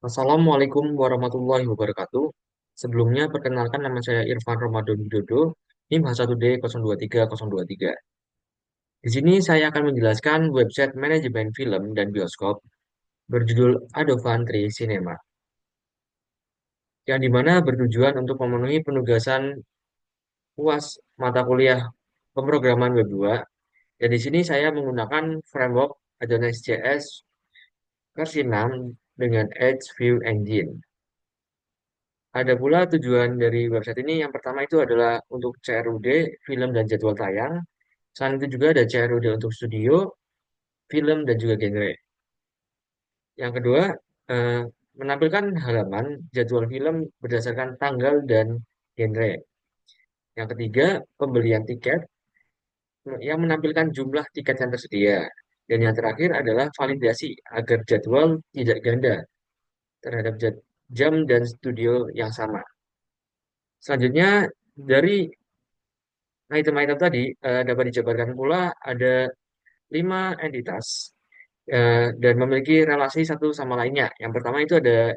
Assalamualaikum warahmatullahi wabarakatuh. Sebelumnya, perkenalkan nama saya Irfan Ramadan Widodo, NIM H1D023023. Di sini saya akan menjelaskan website manajemen film dan bioskop berjudul Adovan Tri Cinema, yang dimana bertujuan untuk memenuhi penugasan UAS mata kuliah pemrograman Web 2. Dan di sini saya menggunakan framework Adonis JS versi 6 dengan Edge View Engine. Ada pula tujuan dari website ini. Yang pertama itu adalah untuk CRUD, film dan jadwal tayang. Selain itu juga ada CRUD untuk studio, film dan juga genre. Yang kedua, eh, menampilkan halaman jadwal film berdasarkan tanggal dan genre. Yang ketiga, pembelian tiket yang menampilkan jumlah tiket yang tersedia. Dan yang terakhir adalah validasi agar jadwal tidak ganda terhadap jam dan studio yang sama. Selanjutnya, dari item-item tadi dapat dijabarkan pula ada 5 entitas dan memiliki relasi satu sama lainnya. Yang pertama itu ada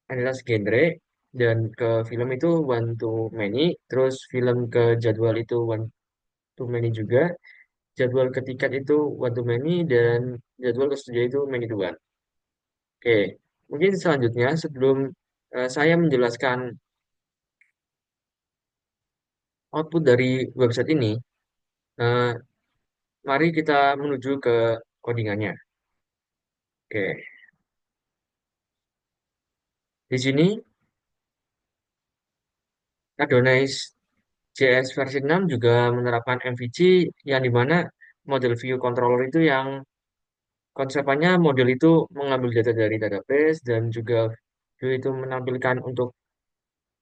entitas genre dan ke film itu one to many, terus film ke jadwal itu one to many juga, jadwal ke tiket itu one to many dan jadwal ke studio itu many to one. Oke, mungkin selanjutnya sebelum saya menjelaskan output dari website ini, eh, mari kita menuju ke codingannya. Oke, di sini Adonize JS versi 6 juga menerapkan MVC yang dimana model view controller itu yang konsepannya model itu mengambil data dari database dan juga view itu menampilkan untuk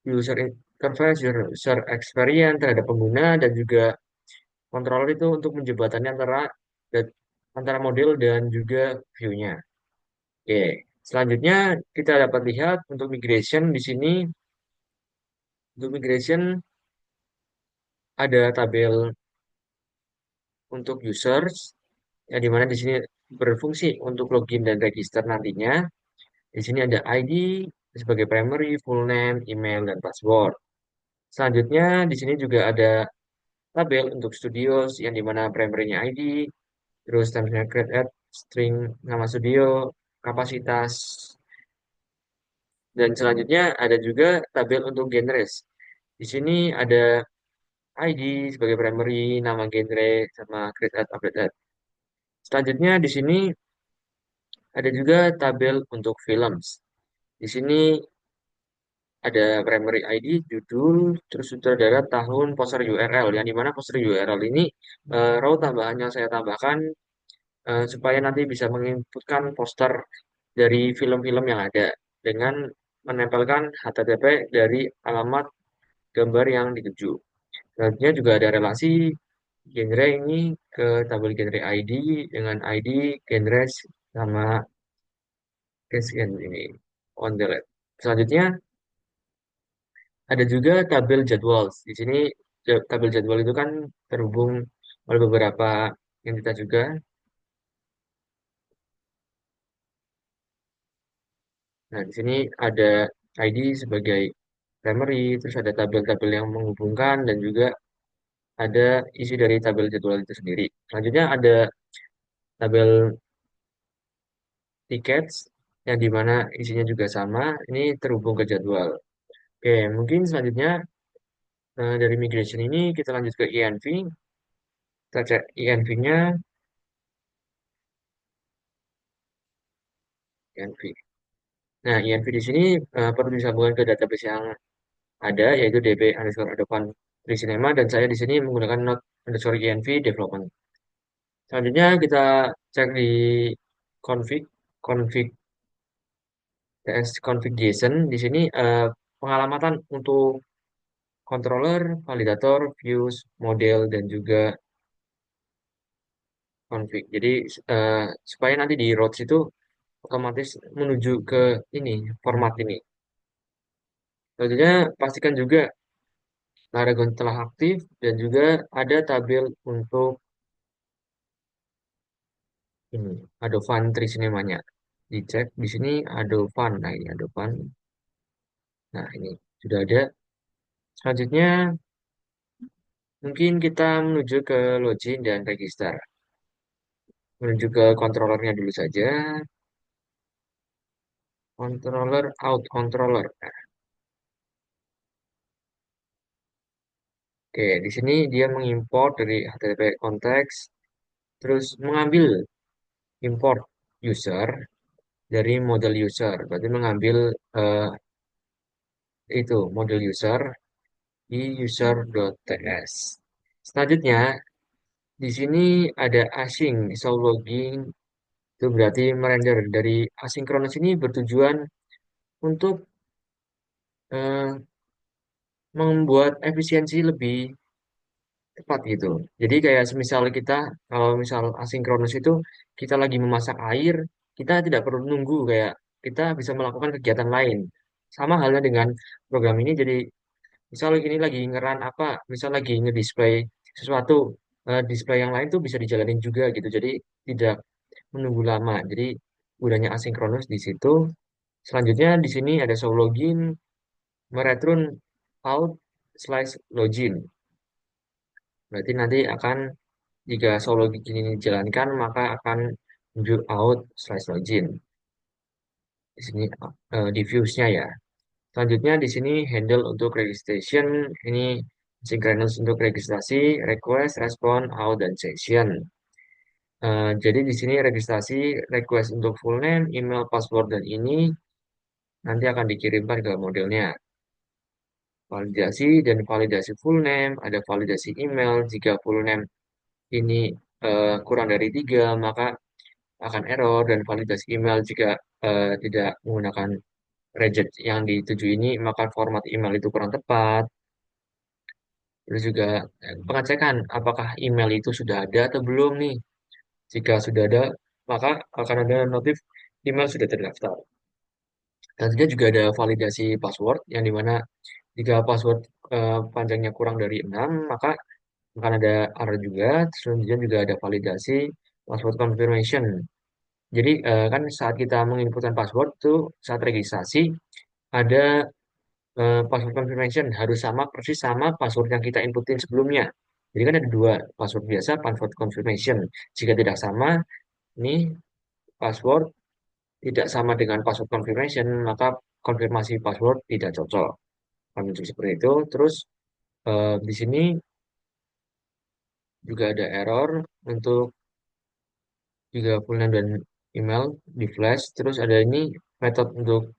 user interface, user experience terhadap pengguna dan juga controller itu untuk menjembatani antara model dan juga view-nya. Oke, selanjutnya kita dapat lihat untuk migration di sini. Untuk migration ada tabel untuk users yang dimana di sini berfungsi untuk login dan register nantinya. Di sini ada ID sebagai primary, full name, email, dan password. Selanjutnya di sini juga ada tabel untuk studios yang dimana primary-nya ID, terus termnya create add, string nama studio, kapasitas, dan selanjutnya ada juga tabel untuk genres. Di sini ada ID sebagai primary, nama genre, sama create add, update add. Selanjutnya di sini ada juga tabel untuk films. Di sini ada primary ID, judul, terus sutradara, tahun, poster URL. Yang dimana poster URL ini raw tambahan yang saya tambahkan supaya nanti bisa menginputkan poster dari film-film yang ada dengan menempelkan HTTP dari alamat gambar yang dituju. Selanjutnya juga ada relasi genre ini ke tabel genre ID dengan ID, genre, sama case ini on the left. Selanjutnya ada juga tabel jadwal. Di sini tabel jadwal itu kan terhubung oleh beberapa entitas juga. Nah, di sini ada ID sebagai primary, terus ada tabel-tabel yang menghubungkan dan juga ada isi dari tabel jadwal itu sendiri. Selanjutnya ada tabel tickets yang dimana isinya juga sama. Ini terhubung ke jadwal. Oke, mungkin selanjutnya dari migration ini kita lanjut ke INV. Kita cek INV-nya, INV. Nah, INV di sini perlu disambungkan ke database yang ada, yaitu db underscore adopan Tricinema, dan saya di sini menggunakan node underscore INV development. Selanjutnya kita cek di config, config ts config JSON. Di sini pengalamatan untuk controller, validator, views, model, dan juga config. Jadi supaya nanti di routes itu otomatis menuju ke ini, format ini. Selanjutnya pastikan juga Laragon telah aktif dan juga ada tabel untuk ini Adovan Tricinema-nya. dicek di sini Adovan. Nah, ini Adovan. Nah, ini sudah ada. Selanjutnya mungkin kita menuju ke login dan register. Menuju ke controllernya dulu saja. Controller out controller. Nah, oke, di sini dia mengimport dari HTTP konteks, terus mengambil import user dari model user. Berarti mengambil eh, itu model user di user.ts. Selanjutnya di sini ada async, show login, itu berarti merender dari asynchronous ini bertujuan untuk eh, membuat efisiensi lebih tepat gitu. Jadi kayak semisal kita, kalau misal asinkronus itu kita lagi memasak air, kita tidak perlu nunggu kayak kita bisa melakukan kegiatan lain. Sama halnya dengan program ini, jadi misal ini lagi ngeran apa, misal lagi ngedisplay sesuatu, display yang lain tuh bisa dijalanin juga gitu. Jadi tidak menunggu lama. Jadi gunanya asinkronus di situ. Selanjutnya di sini ada show login, mereturn out slash login. Berarti nanti akan jika show login ini dijalankan maka akan muncul out slash login. Di sini di views-nya ya. Selanjutnya di sini handle untuk registration ini synchronous untuk registrasi, request, respon, out dan session. Jadi di sini registrasi, request untuk full name, email, password dan ini nanti akan dikirimkan ke modelnya. Validasi dan validasi full name, ada validasi email. Jika full name ini kurang dari 3 maka akan error dan validasi email jika tidak menggunakan reject yang dituju ini maka format email itu kurang tepat. Terus juga pengecekan apakah email itu sudah ada atau belum nih. Jika sudah ada maka akan ada notif email sudah terdaftar. Dan juga ada validasi password yang dimana jika password panjangnya kurang dari 6 maka akan ada error juga. Selanjutnya juga ada validasi password confirmation. Jadi kan saat kita menginputkan password itu saat registrasi ada password confirmation harus sama persis sama password yang kita inputin sebelumnya. Jadi kan ada dua password biasa, password confirmation. Jika tidak sama, ini password tidak sama dengan password confirmation, maka konfirmasi password tidak cocok. Kan seperti itu. Terus di sini juga ada error untuk juga full name dan email di flash. Terus ada ini metode untuk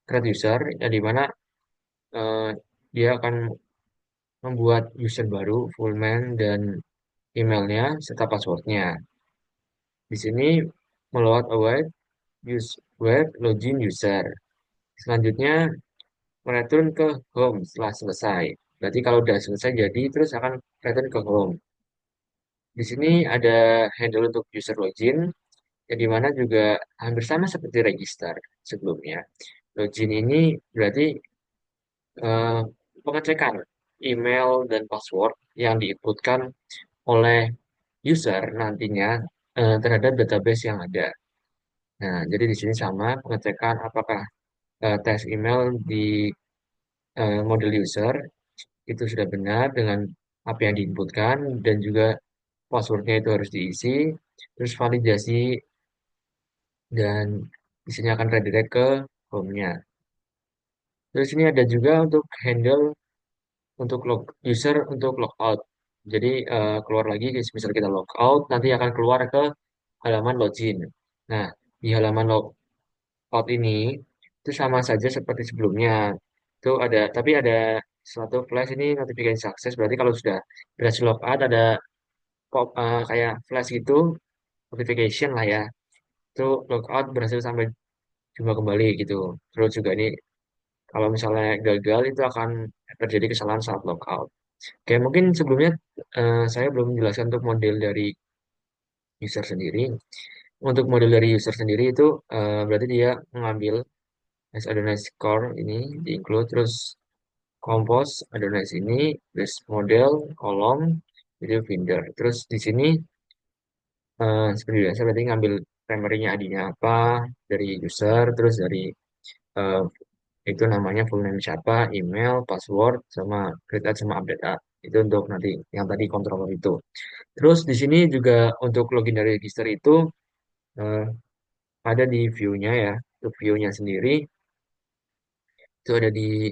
create user, yang dimana eh, dia akan membuat user baru, full name dan emailnya serta passwordnya. Di sini meload a web, use web, login user. Selanjutnya return ke home setelah selesai. Berarti kalau sudah selesai jadi terus akan return ke home. Di sini ada handle untuk user login, yang dimana juga hampir sama seperti register sebelumnya. Login ini berarti eh, pengecekan email dan password yang diinputkan oleh user nantinya terhadap database yang ada. Nah, jadi di sini sama pengecekan apakah tes email di model user itu sudah benar dengan apa yang diinputkan dan juga passwordnya itu harus diisi, terus validasi dan di sini akan redirect ke home-nya. Terus ini ada juga untuk handle untuk log user untuk logout. Jadi keluar lagi, misalnya kita logout, nanti akan keluar ke halaman login. Nah, di halaman logout ini itu sama saja seperti sebelumnya. Itu ada, tapi ada suatu flash ini notifikasi sukses. Berarti kalau sudah berhasil logout ada pop kayak flash gitu, notification lah ya. Itu logout berhasil sampai jumpa kembali gitu. Terus juga ini kalau misalnya gagal itu akan terjadi kesalahan saat logout. Oke, mungkin sebelumnya saya belum menjelaskan untuk model dari user sendiri. Untuk model dari user sendiri itu berarti dia mengambil Adonize core ini di include terus compose Adonize ini terus model kolom video finder. Terus di sini seperti biasa berarti ngambil primary-nya ID-nya apa dari user, terus dari eh, itu namanya full name siapa, email, password, sama create add sama update add. Itu untuk nanti yang tadi controller itu. Terus di sini juga untuk login dari register itu eh, ada di view-nya ya. Untuk view-nya sendiri itu ada di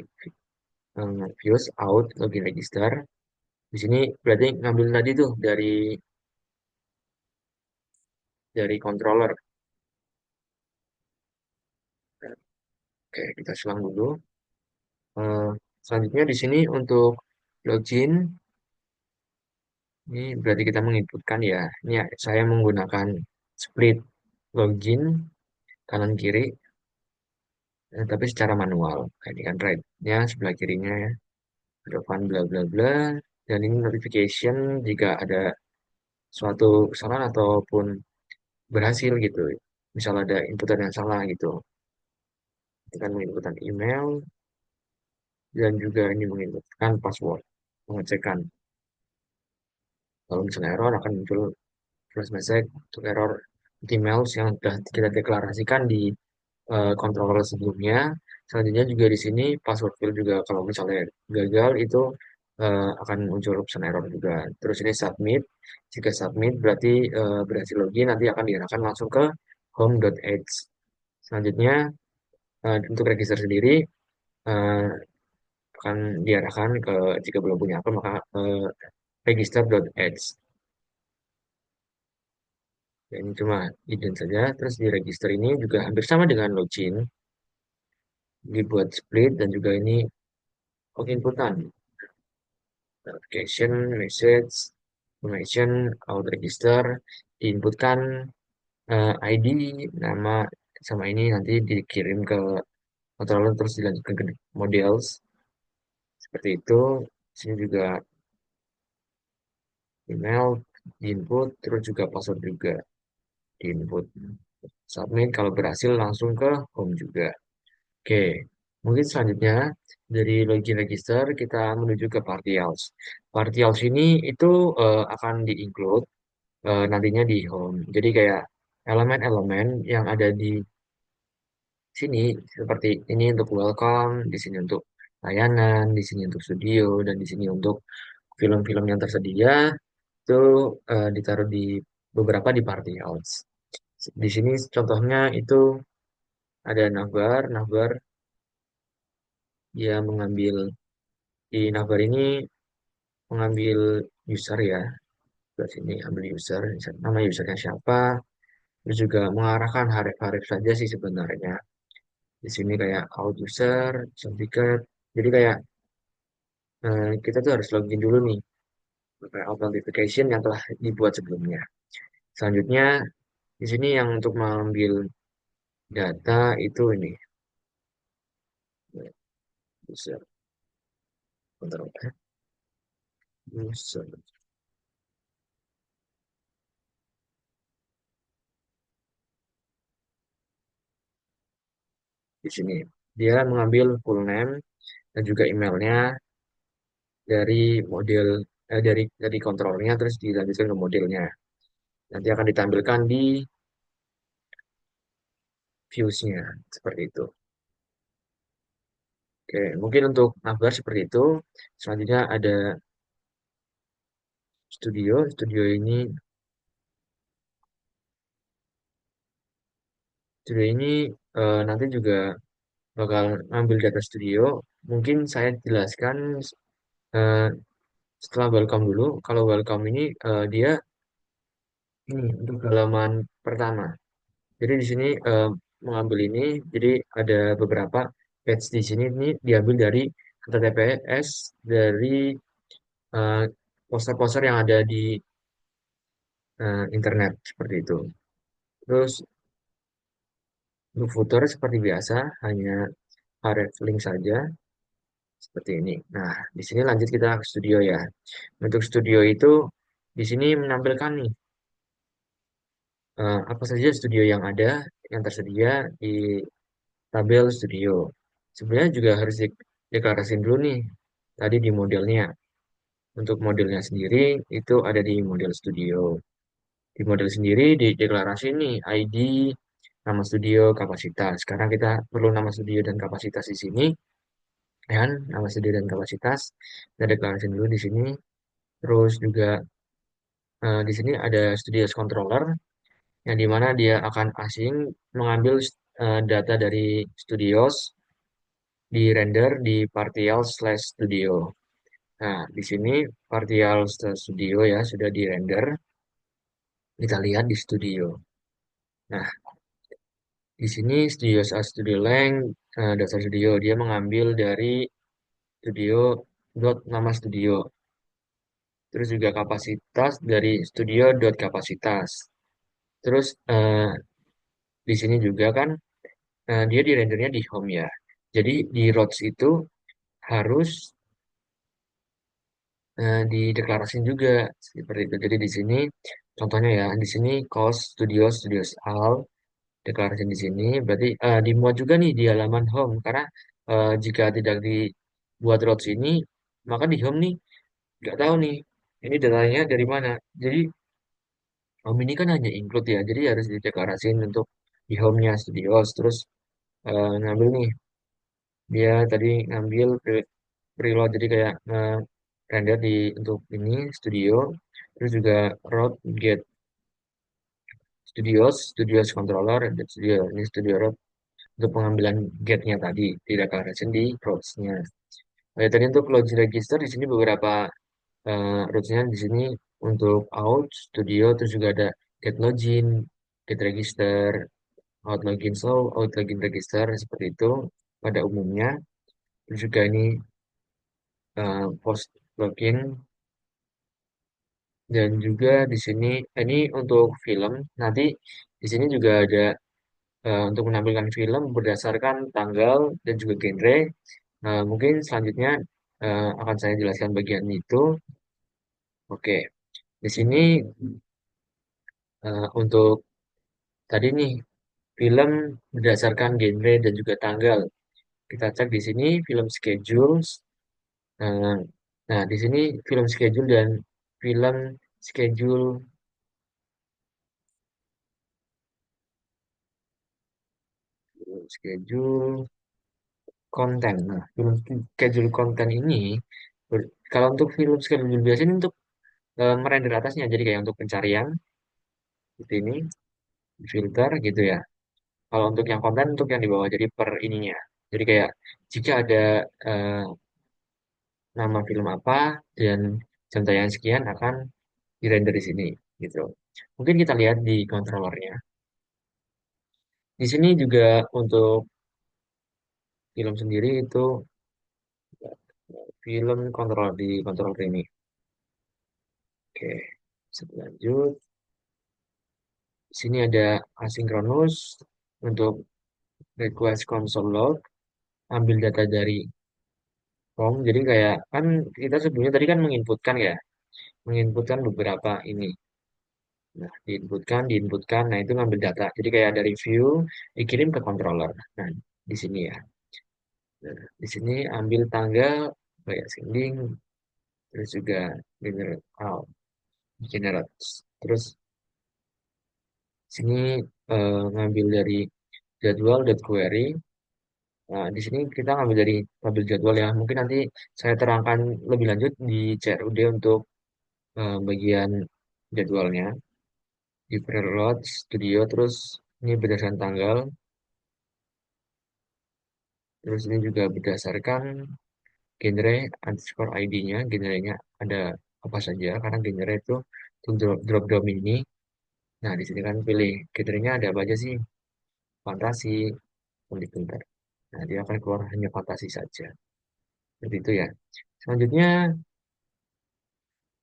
views out login register. Di sini berarti ngambil tadi tuh dari controller. Oke, kita selang dulu. Eh, Selanjutnya di sini untuk login, ini berarti kita menginputkan ya. Ini ya, saya menggunakan split login kanan kiri, tapi secara manual. Kayak ini kan right-nya sebelah kirinya ya. Ada fun bla bla bla. Dan ini notification jika ada suatu kesalahan ataupun berhasil gitu. Misal ada inputan yang salah gitu. Kita menginputkan email dan juga ini menginputkan password. Mengecekkan kalau misalnya error akan muncul flash message untuk error email yang sudah kita deklarasikan di controller sebelumnya. Selanjutnya juga di sini password field juga kalau misalnya gagal itu akan muncul option error juga. Terus ini submit. Jika submit berarti berhasil login nanti akan diarahkan langsung ke home.edge. Selanjutnya untuk register sendiri eh, akan diarahkan ke jika belum punya akun maka register.edge. Ya, ini cuma ident saja. Terus di register ini juga hampir sama dengan login, dibuat split dan juga ini inputan notification, message, information, out register, diinputkan ID, nama sama ini nanti dikirim ke controller terus dilanjutkan ke models seperti itu. Sini juga email diinput, terus juga password juga diinput. Submit kalau berhasil langsung ke home juga. Oke, mungkin selanjutnya dari login register kita menuju ke partials. Partials ini itu akan di-include nantinya di home. Jadi kayak elemen-elemen yang ada di sini seperti ini untuk welcome, di sini untuk layanan, di sini untuk studio, dan di sini untuk film-film yang tersedia itu ditaruh di beberapa di partials. Di sini contohnya itu ada navbar, navbar dia mengambil di navbar ini mengambil user ya. Di sini ambil user, nama usernya siapa, terus juga mengarahkan harif-harif saja sih sebenarnya. Di sini kayak out user, certificate. Jadi kayak kita tuh harus login dulu nih, pakai authentication yang telah dibuat sebelumnya. Selanjutnya di sini yang untuk mengambil data itu ini user, bentar, user di sini. Dia mengambil full name dan juga emailnya dari model dari kontrolnya terus dilanjutkan ke modelnya. Nanti akan ditampilkan di views-nya seperti itu. Oke, mungkin untuk navbar seperti itu. Selanjutnya ada studio. Studio ini nanti juga bakal ngambil data studio. Mungkin saya jelaskan eh, setelah welcome dulu. Kalau welcome ini dia ini untuk halaman pertama. Jadi di sini mengambil ini, jadi ada beberapa page di sini ini diambil dari HTTPS dari eh, poster-poster yang ada di internet seperti itu. Terus untuk footer seperti biasa hanya link saja seperti ini. Nah, di sini lanjut kita ke studio ya. Untuk studio itu di sini menampilkan nih apa saja studio yang ada yang tersedia di tabel studio. Sebenarnya juga harus deklarasiin dulu nih tadi di modelnya. Untuk modelnya sendiri itu ada di model studio. Di model sendiri di deklarasi nih ID, nama studio, kapasitas. Sekarang kita perlu nama studio dan kapasitas di sini, ya kan? Nama studio dan kapasitas. Kita deklarasi dulu di sini. Terus juga di sini ada studios controller yang dimana dia akan asing mengambil data dari studios di render di partial/studio. Nah, di sini partial/studio ya sudah di render. Kita lihat di studio. Nah, di sini studio A studio length dasar studio dia mengambil dari studio dot nama studio. Terus juga kapasitas dari studio dot kapasitas. Terus di sini juga kan dia di rendernya di home ya. Jadi di routes itu harus dideklarasiin juga seperti itu. Jadi di sini contohnya ya, di sini cost studios all deklarasi di sini berarti dimuat juga nih di halaman home karena jika tidak dibuat routes ini maka di home nih nggak tahu nih ini datanya dari mana. Jadi home ini kan hanya include ya, jadi harus dideklarasiin untuk di home-nya studios terus ngambil nih dia tadi ngambil preload jadi kayak render di untuk ini studio terus juga route get studios controller dan studio ini studio route untuk pengambilan gate-nya tadi tidak declaration di routes-nya. Tadi untuk login register di sini beberapa routes-nya di sini untuk out studio terus juga ada get login, get register, out login so out login register seperti itu pada umumnya. Terus juga ini post login dan juga di sini ini untuk film nanti di sini juga ada untuk menampilkan film berdasarkan tanggal dan juga genre. Mungkin selanjutnya akan saya jelaskan bagian itu. Oke, di sini untuk tadi nih film berdasarkan genre dan juga tanggal. Kita cek di sini film schedules. eh, nah, di sini film schedule dan film schedule schedule konten. Nah, film schedule konten ini kalau untuk film schedule biasa ini untuk merender atasnya jadi kayak untuk pencarian seperti ini filter gitu ya. Kalau untuk yang konten untuk yang di bawah jadi per ininya. Jadi kayak jika ada eh, nama film apa dan jam tayang sekian akan di-render di sini gitu. Mungkin kita lihat di controllernya. Di sini juga untuk film sendiri itu film kontrol di controller ini. Oke, lanjut. Di sini ada asynchronous untuk request console log, ambil data dari home. Jadi kayak kan kita sebelumnya tadi kan menginputkan ya, menginputkan beberapa ini. Nah, diinputkan. Nah, itu ngambil data. Jadi kayak dari view dikirim ke controller. Nah, di sini ya. Nah, di sini ambil tanggal kayak sending, terus juga generate out, generate. Terus sini ngambil dari jadwal query. Nah, di sini kita ngambil dari tabel jadwal ya. Mungkin nanti saya terangkan lebih lanjut di CRUD untuk bagian jadwalnya. Di preload studio, terus ini berdasarkan tanggal, terus ini juga berdasarkan genre underscore ID-nya, genrenya ada apa saja, karena genre itu untuk drop down ini. Nah, di sini kan pilih genrenya ada apa aja sih? Fantasi, komedi bentar. Nah, dia akan keluar hanya fantasi saja. Seperti itu ya. Selanjutnya,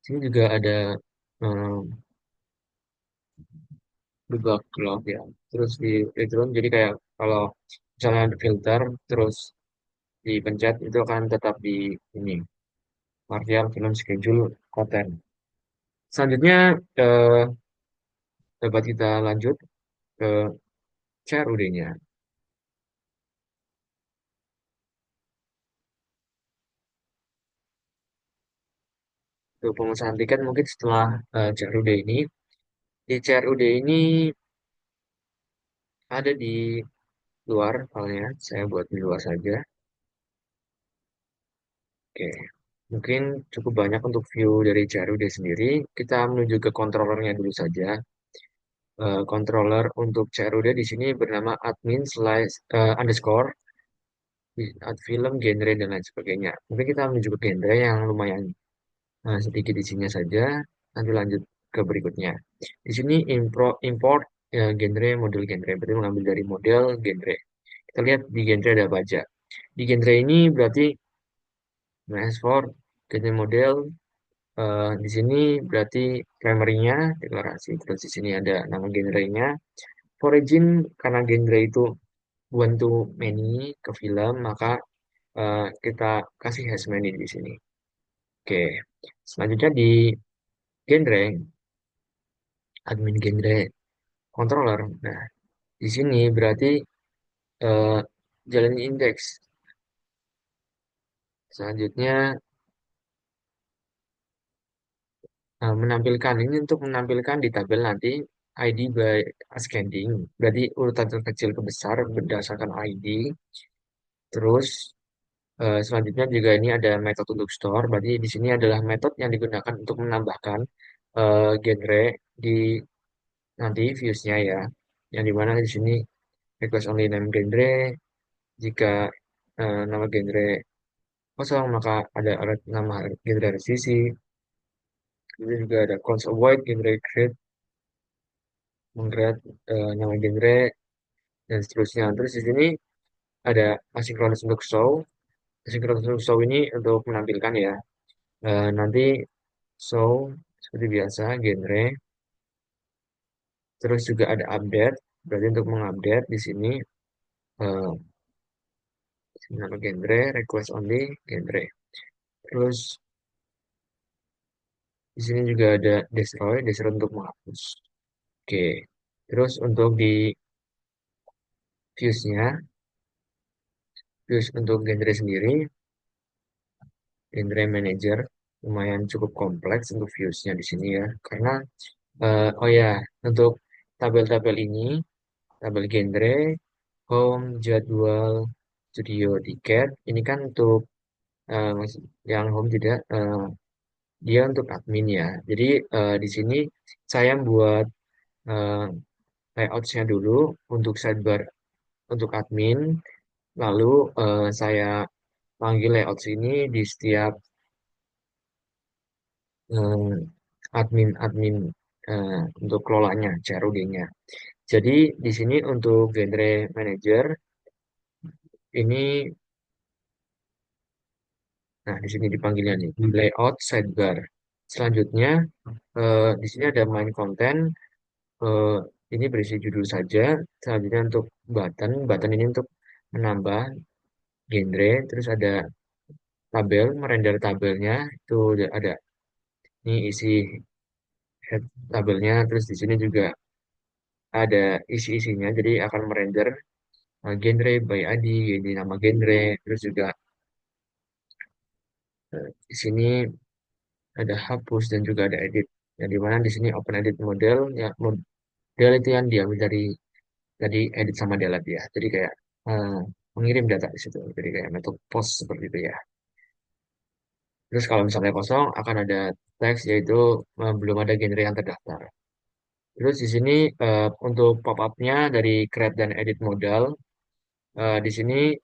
sini juga ada um, debug log ya. Terus di background, jadi kayak kalau misalnya ada filter, terus dipencet itu akan tetap di ini partial film schedule konten. Selanjutnya dapat kita lanjut ke CRUD-nya. Untuk pemesanan tiket mungkin setelah CRUD ini Di CRUD ini ada di luar filenya, saya buat di luar saja. Oke, mungkin cukup banyak untuk view dari CRUD sendiri. Kita menuju ke controllernya dulu saja. Controller untuk CRUD di sini bernama admin slash underscore ad film, genre, dan lain sebagainya. Mungkin kita menuju ke genre yang lumayan sedikit isinya saja. Nanti lanjut ke berikutnya. Di sini import genre, model genre. Berarti mengambil dari model genre. Kita lihat di genre ada apa aja. Di genre ini berarti for genre model. Di sini berarti primary-nya deklarasi. Terus di sini ada nama genre-nya. Origin karena genre itu one to many ke film, maka kita kasih has many di sini. Oke, selanjutnya di genre, admin genre controller. Nah, di sini berarti eh, jalan indeks. Selanjutnya menampilkan ini untuk menampilkan di tabel nanti ID by ascending. Berarti urutan terkecil ke besar berdasarkan ID. Terus selanjutnya juga ini ada metode untuk store. Berarti di sini adalah metode yang digunakan untuk menambahkan genre di nanti views-nya ya. Yang dimana di sini request only name genre. Jika nama genre kosong maka ada nama genre sisi. Kemudian juga ada cons avoid genre create, mengcreate nama genre dan seterusnya. Terus di sini ada asynchronous untuk show. Asynchronous untuk show ini untuk menampilkan ya. Nanti show seperti biasa genre. Terus juga ada update. Berarti untuk mengupdate di sini eh, nama genre, request only genre. Terus di sini juga ada destroy, destroy untuk menghapus. Oke. Terus untuk di views-nya, views untuk genre sendiri, genre manager lumayan cukup kompleks untuk views-nya di sini ya. Karena oh ya, untuk tabel-tabel ini, tabel genre, home, jadwal, studio, tiket, ini kan untuk yang home tidak, dia untuk admin ya. Jadi di sini saya buat eh, layouts-nya dulu untuk sidebar untuk admin, lalu saya panggil layouts ini di setiap admin-admin untuk kelolanya, CRUD-nya. Jadi di sini untuk genre manager ini, nah di sini dipanggilnya nih layout sidebar. Selanjutnya di sini ada main content. eh, ini berisi judul saja. Selanjutnya untuk button ini untuk menambah genre. Terus ada tabel, merender tabelnya itu udah ada. Ini isi head tabelnya. Terus di sini juga ada isi-isinya. Jadi akan merender genre by ID, jadi nama genre. Terus juga di sini ada hapus dan juga ada edit. Yang dimana di sini open edit model, ya model itu yang diambil dari edit sama delete ya. Jadi kayak eh, mengirim data di situ. Jadi kayak metode post seperti itu ya. Terus kalau misalnya kosong akan ada teks yaitu belum ada genre yang terdaftar. Terus di sini untuk pop-up-nya dari create dan edit modal. Di sini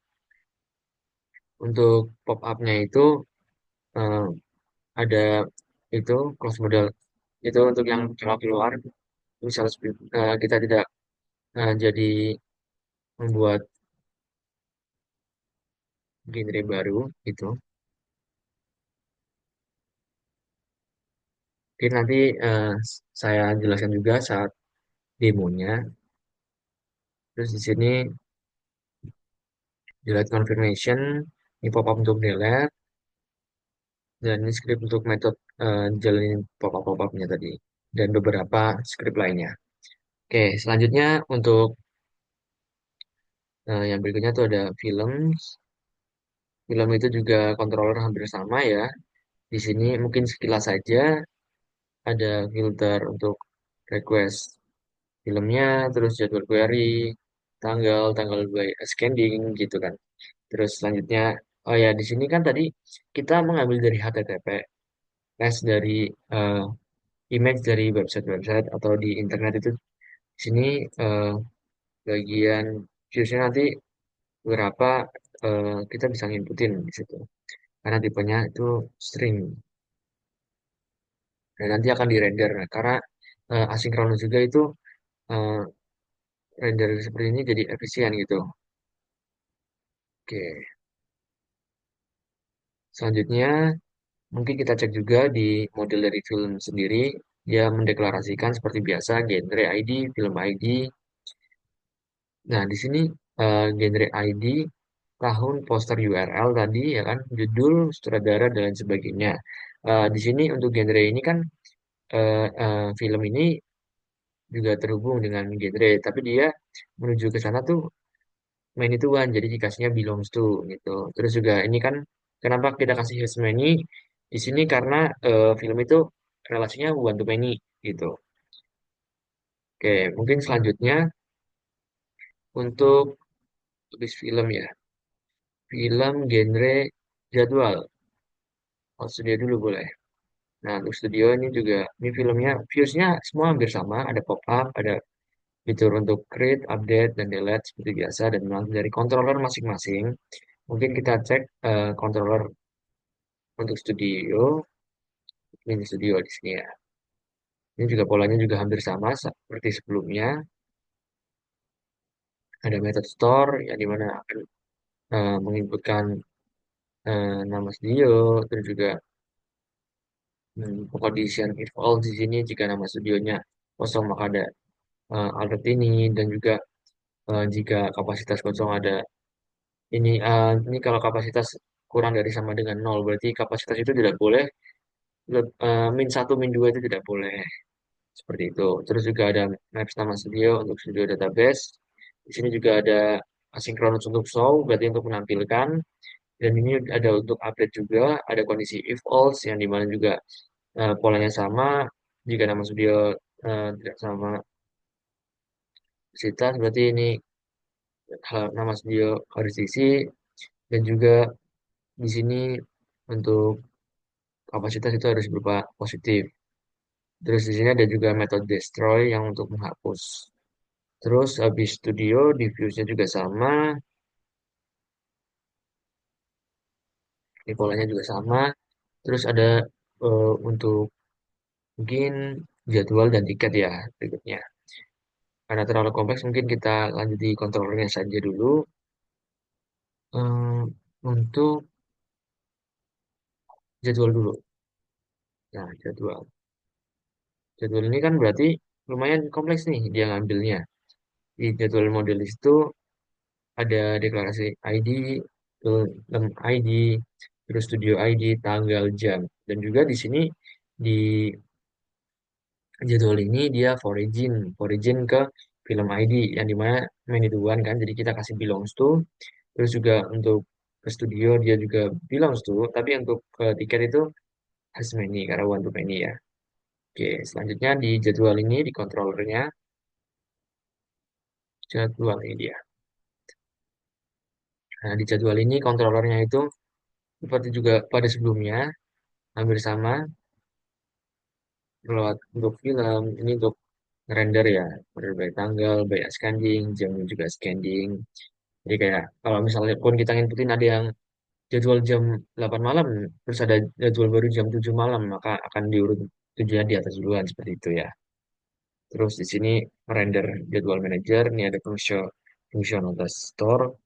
untuk pop-up-nya itu eh, ada itu close modal itu untuk yang kalau keluar misal kita tidak jadi membuat genre baru itu. Oke, nanti saya jelaskan juga saat demonya. Terus di sini delete confirmation, ini pop-up untuk delete, dan ini script untuk metode jalanin pop-up-nya tadi. Dan beberapa script lainnya. Oke, selanjutnya untuk yang berikutnya itu ada film. Film itu juga controller hampir sama ya. Di sini mungkin sekilas saja ada filter untuk request filmnya, terus jadwal query, tanggal by scanning gitu kan. Terus selanjutnya, oh ya di sini kan tadi kita mengambil dari HTTPS dari eh, image dari website-website atau di internet itu. Di sini eh, bagian viewsnya nanti berapa kita bisa nginputin di situ. Karena tipenya itu string dan nanti akan di-render. Nah, karena asinkronus juga itu eh, render seperti ini jadi efisien gitu. Oke, selanjutnya mungkin kita cek juga di model dari film sendiri. Dia mendeklarasikan seperti biasa genre ID, film ID. Nah, di sini genre ID, tahun, poster URL tadi ya kan, judul, sutradara dan lain sebagainya. Di sini untuk genre ini kan film ini juga terhubung dengan genre, tapi dia menuju ke sana tuh many to one, jadi dikasihnya belongs to gitu. Terus juga ini kan kenapa kita kasih has many di sini karena film itu relasinya one to many gitu. Oke, mungkin selanjutnya untuk list film ya. Film genre jadwal. Oh, studio dulu boleh. Nah, untuk studio ini juga ini filmnya viewsnya semua hampir sama, ada pop up, ada fitur untuk create, update, dan delete seperti biasa dan memang dari controller masing-masing. Mungkin kita cek controller untuk studio, ini studio di sini ya. Ini juga polanya juga hampir sama seperti sebelumnya. Ada method store yang dimana akan menginputkan nama studio, terus juga condition if all di sini jika nama studionya kosong maka ada alert ini dan juga jika kapasitas kosong ada ini kalau kapasitas kurang dari sama dengan nol berarti kapasitas itu tidak boleh min satu min 2 itu tidak boleh. Seperti itu. Terus juga ada Maps nama studio untuk studio database. Di sini juga ada asynchronous untuk show, berarti untuk menampilkan. Dan ini ada untuk update juga, ada kondisi if else yang dimana juga polanya sama. Jika nama studio tidak sama kapasitas, berarti ini nama studio harus diisi. Dan juga di sini untuk kapasitas itu harus berupa positif. Terus di sini ada juga metode destroy yang untuk menghapus. Terus habis studio, diffuse-nya juga sama, ini polanya juga sama. Terus ada untuk mungkin jadwal dan tiket ya berikutnya. Karena terlalu kompleks, mungkin kita lanjut di controllernya saja dulu. Eh, untuk jadwal dulu. Nah, jadwal. Jadwal ini kan berarti lumayan kompleks nih dia ngambilnya. Di jadwal modelis itu ada deklarasi ID, lem ID, terus studio ID, tanggal, jam. Dan juga di sini di jadwal ini dia for origin ke film ID yang dimana main itu one kan, jadi kita kasih belongs to, terus juga untuk ke studio dia juga belongs to, tapi untuk ke tiket itu has many karena one to many ya. Oke, selanjutnya di jadwal ini di controllernya jadwal ini dia. Nah, di jadwal ini controllernya itu seperti juga pada sebelumnya hampir sama lewat untuk film ini untuk render ya, render by tanggal, by scanning, jamnya juga scanning. Jadi kayak kalau misalnya pun kita inputin ada yang jadwal jam 8 malam, terus ada jadwal baru jam 7 malam, maka akan diurut 7 di atas duluan seperti itu ya. Terus di sini render jadwal manager, ini ada fungsional store,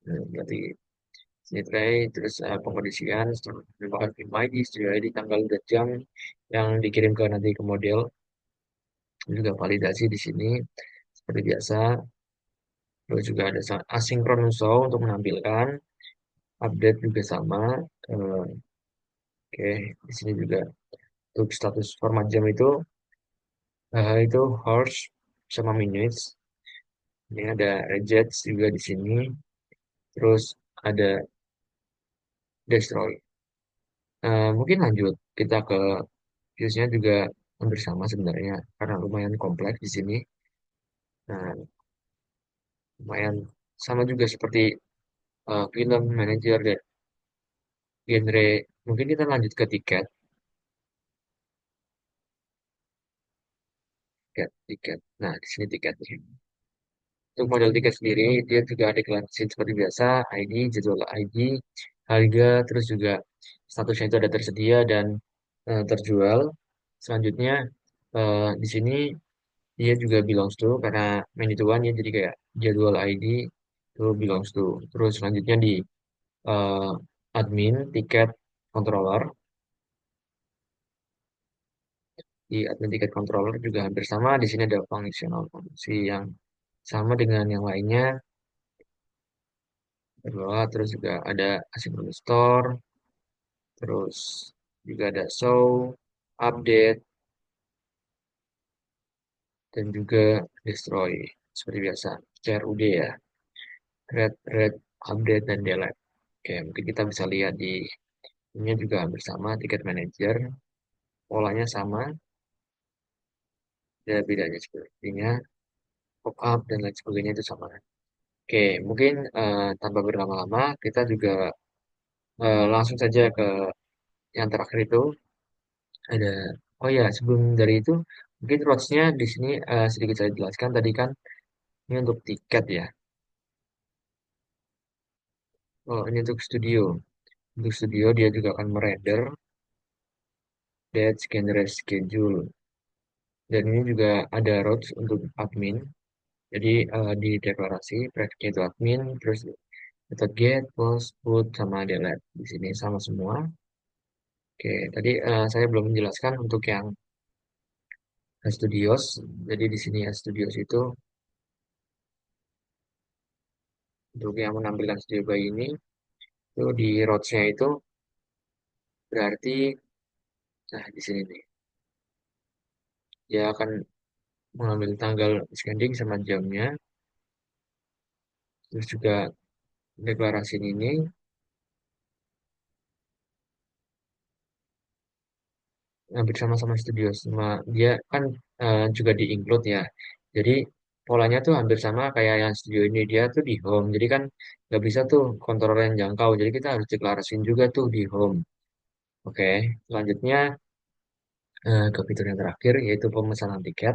berarti sini tray, terus pengkondisian, merupakan film ID, studio ID, tanggal dan jam yang dikirim ke nanti ke model, juga validasi di sini seperti biasa. Terus juga ada asynchronous show untuk menampilkan, update juga sama. Eh, Oke, di sini juga untuk status format jam itu hours sama minutes. Ini ada reject juga di sini. Terus ada destroy. Mungkin lanjut kita ke viewsnya juga hampir sama sebenarnya karena lumayan kompleks di sini. Nah, lumayan sama juga seperti film, manajer, dan genre. Mungkin kita lanjut ke tiket, tiket. Nah, di sini tiketnya. Untuk model tiket sendiri, dia juga deklarasi seperti biasa, ID, jadwal ID, harga, terus juga statusnya itu ada tersedia dan terjual. Selanjutnya, di sini dia juga belongs to, karena main itu kan ya, jadi kayak jadwal ID itu belongs to. Terus selanjutnya di eh, admin, tiket, controller. Di admin tiket controller juga hampir sama. Di sini ada functional fungsi yang sama dengan yang lainnya. Bawah, terus juga ada asynchronous store, terus juga ada show, update, dan juga destroy. Seperti biasa, CRUD ya, create, read, update, dan delete. Oke, mungkin kita bisa lihat di ini juga hampir sama, tiket manager, polanya sama, ada bedanya sepertinya, pop up, dan lain sebagainya itu sama. Oke, mungkin tanpa berlama-lama, kita juga langsung saja ke yang terakhir itu ada. Oh ya, sebelum dari itu mungkin rules-nya di sini sedikit saya jelaskan tadi kan ini untuk tiket ya. Oh, ini untuk studio. Untuk studio dia juga akan merender date, generate schedule. Dan ini juga ada routes untuk admin. Jadi di deklarasi prefix itu admin, terus method get, post, put, sama delete. Di sini sama semua. Oke, tadi saya belum menjelaskan untuk yang studios. Jadi di sini ya studios itu untuk yang menampilkan studio by ini itu di routes-nya itu berarti nah di sini nih dia akan mengambil tanggal scanning sama jamnya, terus juga deklarasi ini hampir sama-sama studio, sama dia kan juga di include ya. Jadi polanya tuh hampir sama kayak yang studio ini, dia tuh di home. Jadi kan nggak bisa tuh kontrol yang jangkau. Jadi kita harus deklarasin juga tuh di home. Oke, selanjutnya ke fitur yang terakhir yaitu pemesanan tiket.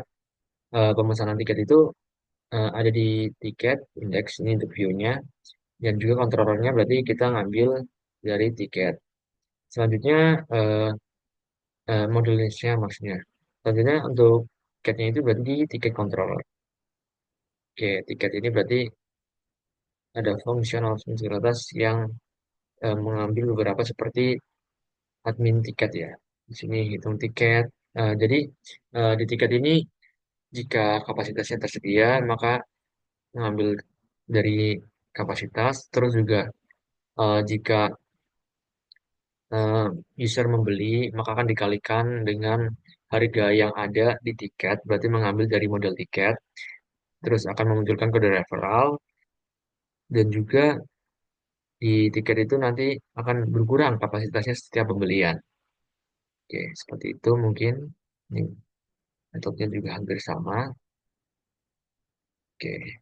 Pemesanan tiket itu ada di tiket index ini untuk view-nya, dan juga kontrolernya berarti kita ngambil dari tiket. Selanjutnya model listnya maksudnya. Selanjutnya untuk tiketnya itu berarti di tiket controller. Oke, tiket ini berarti ada fungsional fungsionalitas yang mengambil beberapa seperti admin tiket ya. Di sini hitung tiket. Jadi di tiket ini jika kapasitasnya tersedia maka mengambil dari kapasitas. Terus juga jika eh, user membeli maka akan dikalikan dengan harga yang ada di tiket. Berarti mengambil dari model tiket. Terus akan memunculkan kode referral dan juga di tiket itu nanti akan berkurang kapasitasnya setiap pembelian. Oke, seperti itu mungkin. Ini metodenya juga hampir sama. Oke,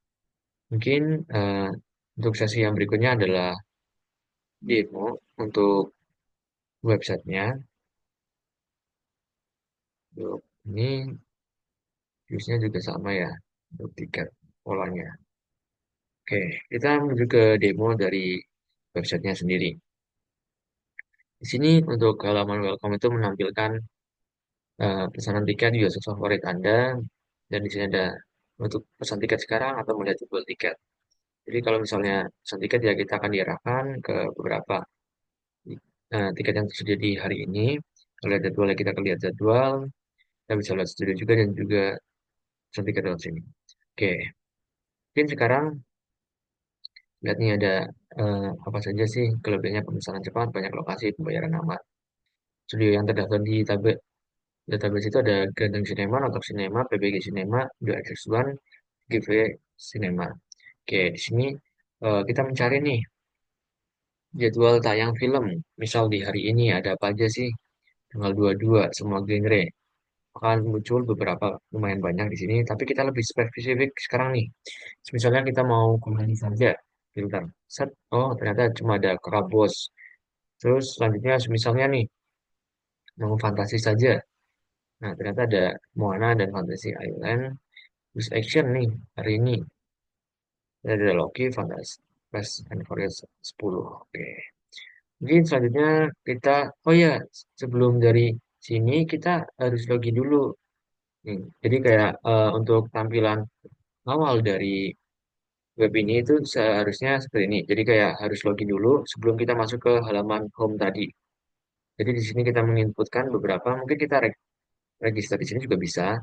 mungkin eh, untuk sesi yang berikutnya adalah demo untuk websitenya. Untuk ini viewsnya juga sama ya untuk tiket polanya. Oke, kita menuju ke demo dari websitenya sendiri. Di sini untuk halaman welcome itu menampilkan pesanan tiket di user favorit Anda, dan di sini ada untuk pesan tiket sekarang atau melihat jadwal tiket. Jadi kalau misalnya pesan tiket ya kita akan diarahkan ke beberapa tiket yang tersedia di hari ini. Kalau lihat jadwalnya kita akan lihat jadwal, kita bisa lihat studio juga dan juga pesan tiket lewat sini. Oke, mungkin sekarang lihat nih ada apa saja sih kelebihannya pemesanan cepat, banyak lokasi, pembayaran aman. Studio yang terdaftar di database itu ada Gandeng Cinema, Notok Cinema, PBG Cinema, 2XX1, Giveaway Cinema. Oke, di sini kita mencari nih jadwal tayang film. Misal di hari ini ada apa aja sih? Tanggal 22, semua genre. akan muncul beberapa lumayan banyak di sini, tapi kita lebih spesifik sekarang nih. Misalnya kita mau komedi saja, filter, set, oh ternyata cuma ada Kakak Bos. Terus selanjutnya misalnya nih, mau fantasi saja. Nah, ternyata ada Moana dan Fantasy Island. Terus action nih, hari ini. Ada Loki, Fantasy, Fast and Furious 10. Oke. Mungkin selanjutnya kita, oh ya, sebelum dari sini kita harus login dulu. Nih, jadi kayak untuk tampilan awal dari web ini itu seharusnya seperti ini. Jadi kayak harus login dulu sebelum kita masuk ke halaman home tadi. Jadi di sini kita menginputkan beberapa, mungkin kita register di sini juga bisa.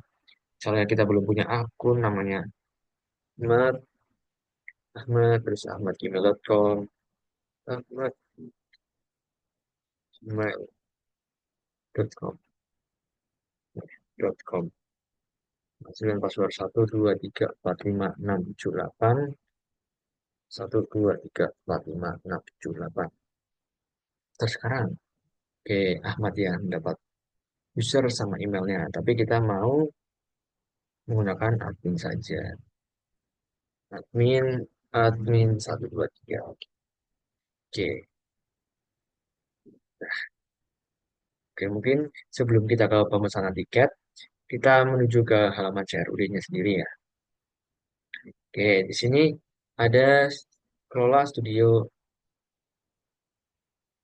Misalnya kita belum punya akun namanya Ahmad, Ahmad, terus ahmadgmail.com, ahmad.gmail.com. Dengan password 12345678123456778. Terus sekarang, oke, Ahmad ya mendapat user sama emailnya, tapi kita mau menggunakan admin saja. Admin, admin 123. Oke, oke, mungkin sebelum kita ke pemesanan tiket, kita menuju ke halaman CRUD-nya sendiri ya. Oke, di sini ada kelola studio.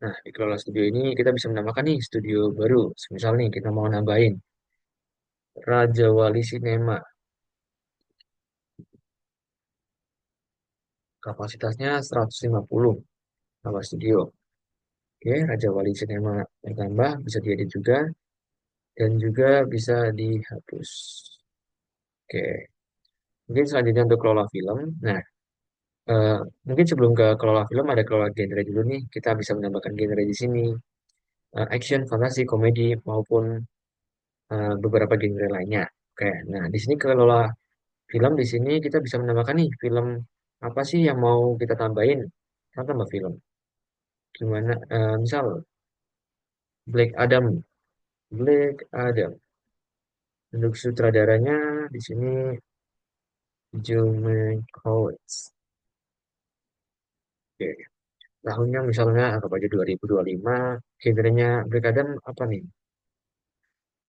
Nah, di kelola studio ini kita bisa menambahkan nih studio baru. Misal nih kita mau nambahin Raja Wali Cinema. Kapasitasnya 150 tambah studio. Oke, Raja Wali Cinema bertambah, bisa diedit juga dan juga bisa dihapus. Oke, mungkin selanjutnya untuk kelola film. Nah, eh, mungkin sebelum ke kelola film ada kelola genre dulu nih. Kita bisa menambahkan genre di sini. Action, fantasi, komedi maupun beberapa genre lainnya. Oke, nah di sini kelola film di sini kita bisa menambahkan nih film apa sih yang mau kita tambahin? Kita tambah film. Gimana? Misal Black Adam. Black Adam. Untuk sutradaranya di sini Joe Mankiewicz. Oke. Tahunnya misalnya anggap aja 2025. Genrenya Black Adam apa nih?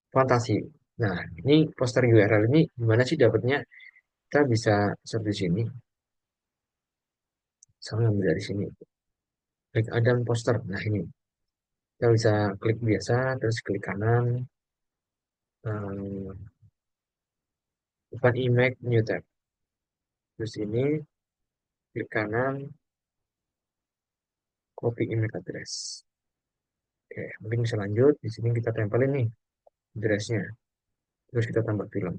Fantasi. Nah, ini poster URL ini gimana sih dapatnya? Kita bisa search di sini. Sama ambil dari sini. Black Adam poster. Nah, ini. Kita bisa klik biasa, terus klik kanan, bukan image, new tab. Terus ini, klik kanan, copy image address. Oke, mungkin bisa lanjut. Di sini kita tempelin nih addressnya. Terus kita tambah film.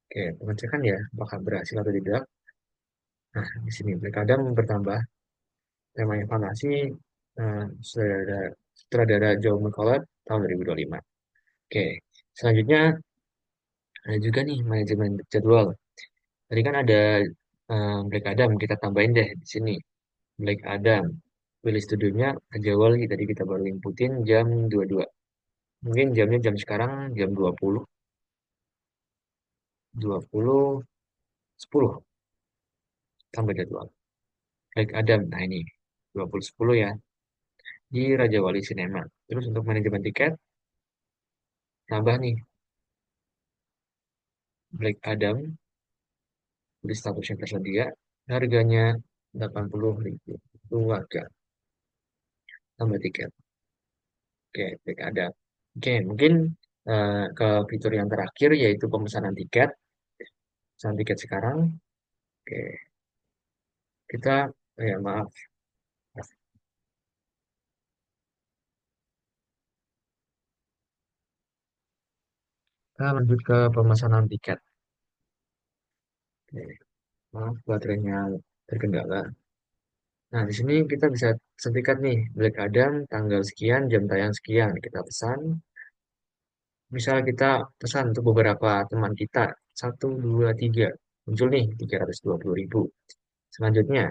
Oke, pengecekan ya, apakah berhasil atau tidak. Nah, di sini Black Adam bertambah. Temanya fantasi, sutradara, sutradara Joe McCullough tahun 2025. Oke, selanjutnya ada juga nih manajemen jadwal. Tadi kan ada Black Adam, kita tambahin deh di sini. Black Adam. Pilih studionya aja wali tadi kita baru inputin jam 22. Mungkin jamnya jam sekarang jam 20, 10 tambah jadwal. Black Adam. Nah ini 20.10 ya di Raja Wali Cinema. Terus untuk manajemen tiket tambah nih Black Adam di status yang tersedia. Harganya 80.000 warga tambah tiket. Oke, Black Adam. Oke, mungkin ke fitur yang terakhir yaitu pemesanan tiket. Pemesanan tiket sekarang. Oke, kita ya maaf. Kita lanjut ke pemesanan tiket. Oke, maaf baterainya terkendala. Nah, di sini kita bisa setikat nih, Black Adam tanggal sekian, jam tayang sekian. Kita pesan. Misal kita pesan untuk beberapa teman kita, 1, 2, 3. Muncul nih, 320.000. Selanjutnya,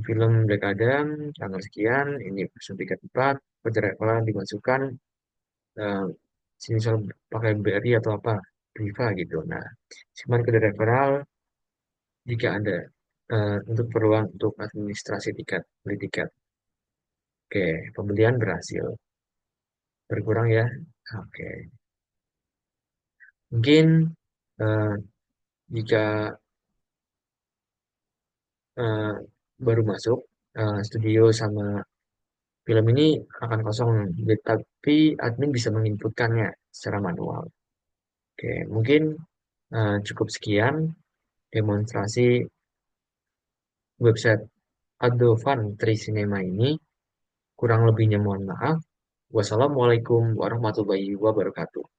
film Black Adam tanggal sekian, ini pesan tiket 4, perjalanan dimasukkan, misal pakai BRI atau apa, Briva gitu. Nah, simpan kode referral jika ada untuk keperluan untuk administrasi tiket, beli tiket. Oke, pembelian berhasil. Berkurang ya. Oke. Mungkin eh, jika eh, baru masuk studio sama film ini akan kosong, tapi admin bisa menginputkannya secara manual. Oke, mungkin cukup sekian demonstrasi website Adovan Tricinema ini. Kurang lebihnya mohon maaf. Wassalamualaikum warahmatullahi wabarakatuh.